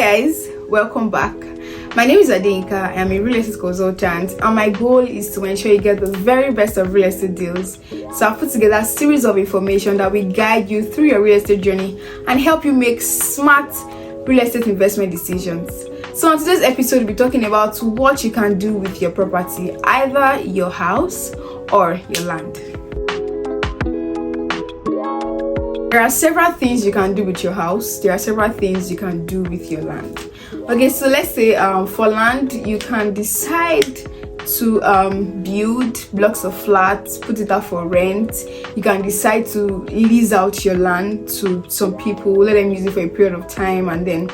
guys, welcome back. My name is Adinka. I am a real estate consultant, and my goal is to ensure you get the very best of real estate deals. So I've put together a series of information that will guide you through your real estate journey and help you make smart real estate investment decisions. So on today's episode, we'll be talking about what you can do with your property, either your house or your land. There are several things you can do with your house. There are several things you can do with your land. Okay, so let's say for land, you can decide to build blocks of flats, put it out for rent. You can decide to lease out your land to some people, let them use it for a period of time, and then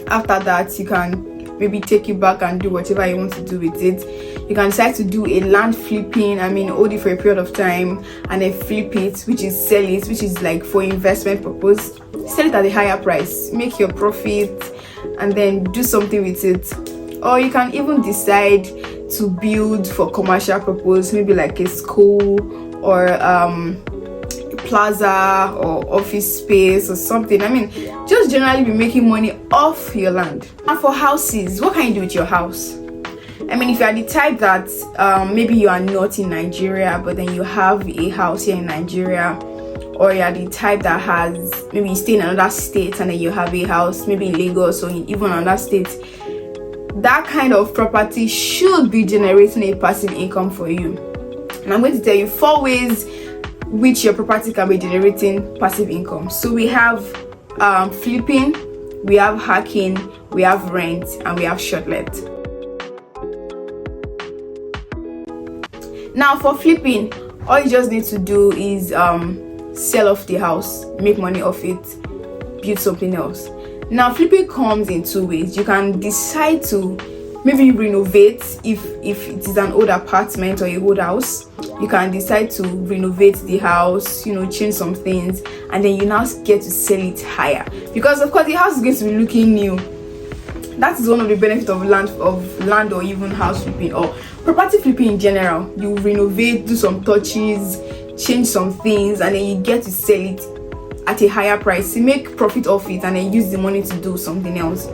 after that you can maybe take it back and do whatever you want to do with it. You can decide to do a land flipping, hold it for a period of time and then flip it, which is sell it, which is like for investment purpose. Sell it at a higher price, make your profit, and then do something with it. Or you can even decide to build for commercial purpose, maybe like a school or plaza or office space or something. Just generally be making money off your land. And for houses, what can you do with your house? If you are the type that maybe you are not in Nigeria, but then you have a house here in Nigeria, or you are the type that has, maybe you stay in another state and then you have a house maybe in Lagos or in even another state, that kind of property should be generating a passive income for you. And I'm going to tell you 4 ways which your property can be generating passive income. So we have flipping, we have hacking, we have rent, and we have shortlet. Now for flipping, all you just need to do is sell off the house, make money off it, build something else. Now flipping comes in 2 ways. You can decide to maybe renovate if it is an old apartment or a old house. You can decide to renovate the house, change some things, and then you now get to sell it higher, because of course the house is going to be looking new. That is one of the benefits of land or even house flipping or property flipping in general. You renovate, do some touches, change some things, and then you get to sell it at a higher price. You make profit off it and then use the money to do something else.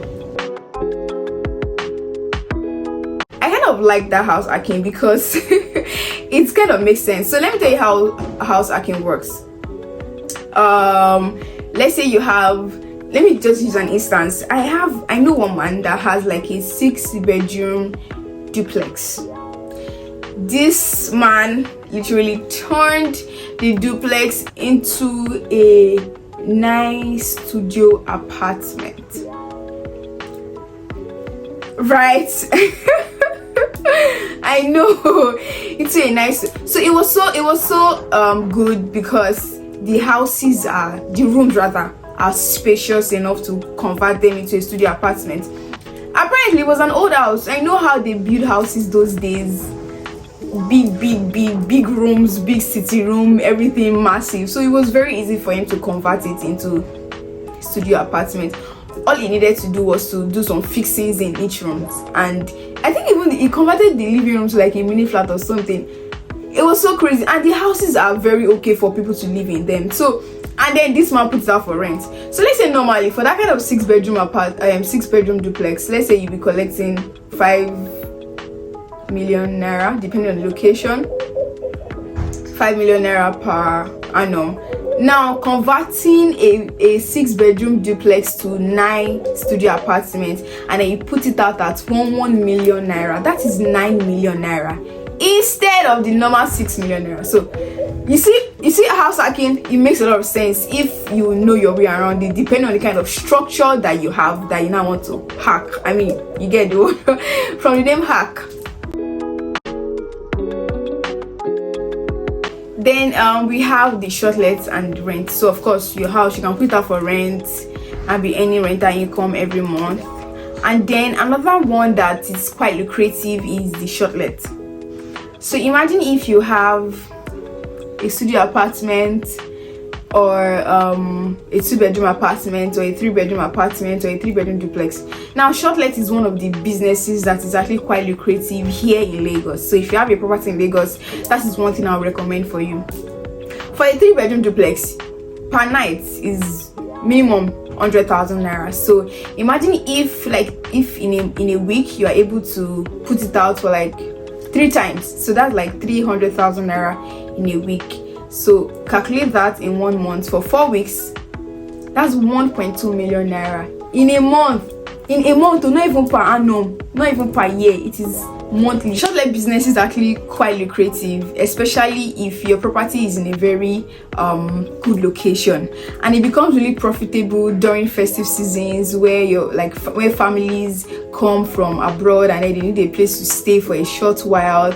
I kind of like that house hacking because it kind of makes sense. So let me tell you how house hacking works. Let's say you have, let me just use an instance. I know one man that has like a 6-bedroom duplex. This man literally turned the duplex into a nice studio apartment, right? I know, it's a nice. So it was so good because the rooms are spacious enough to convert them into a studio apartment. Apparently it was an old house. I know how they build houses those days. Big rooms, big city room, everything massive. So it was very easy for him to convert it into studio apartment. All he needed to do was to do some fixings in each room, and I think even he converted the living room to like a mini flat or something. It was so crazy, and the houses are very okay for people to live in them. So, and then this man puts it out for rent. So let's say normally for that kind of 6-bedroom duplex, let's say you'll be collecting 5 million naira, depending on the location, 5 million naira per annum. Now converting a 6-bedroom duplex to 9 studio apartments, and then you put it out at 1 million naira, that is 9 million naira instead of the normal 6 million naira. So you see house hacking, it makes a lot of sense if you know your way around it, depending on the kind of structure that you have that you now want to hack. You get the word from the name hack. Then we have the shortlets and rent. So of course your house, you can put it out for rent and be earning rental income every month. And then another one that is quite lucrative is the shortlet. So imagine if you have a studio apartment or a 2-bedroom apartment or a 3-bedroom apartment or a 3-bedroom duplex. Now shortlet is one of the businesses that is actually quite lucrative here in Lagos. So if you have a property in Lagos, that is one thing I would recommend for you. For a 3-bedroom duplex, per night is minimum 100,000 naira. So imagine if in a week you are able to put it out for like 3 times, so that's like 300,000 naira in a week. So calculate that in 1 month. For 4 weeks, that's 1.2 million naira in a month. Not even per annum, not even per year, it is monthly. Shortlet business is actually quite lucrative, especially if your property is in a very good location, and it becomes really profitable during festive seasons where where families come from abroad and they need a place to stay for a short while.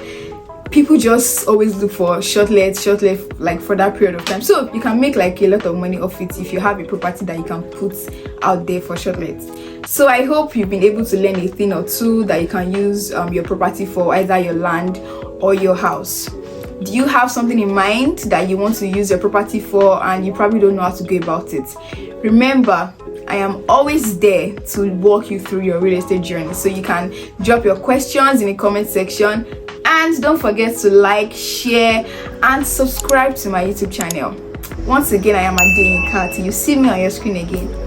People just always look for shortlet like for that period of time. So you can make like a lot of money off it if you have a property that you can put out there for shortlets. So I hope you've been able to learn a thing or two that you can use your property for, either your land or your house. Do you have something in mind that you want to use your property for and you probably don't know how to go about it? Remember, I am always there to walk you through your real estate journey. So you can drop your questions in the comment section, and don't forget to like, share and subscribe to my YouTube channel. Once again, I am Adeyin Kat. You see me on your screen again.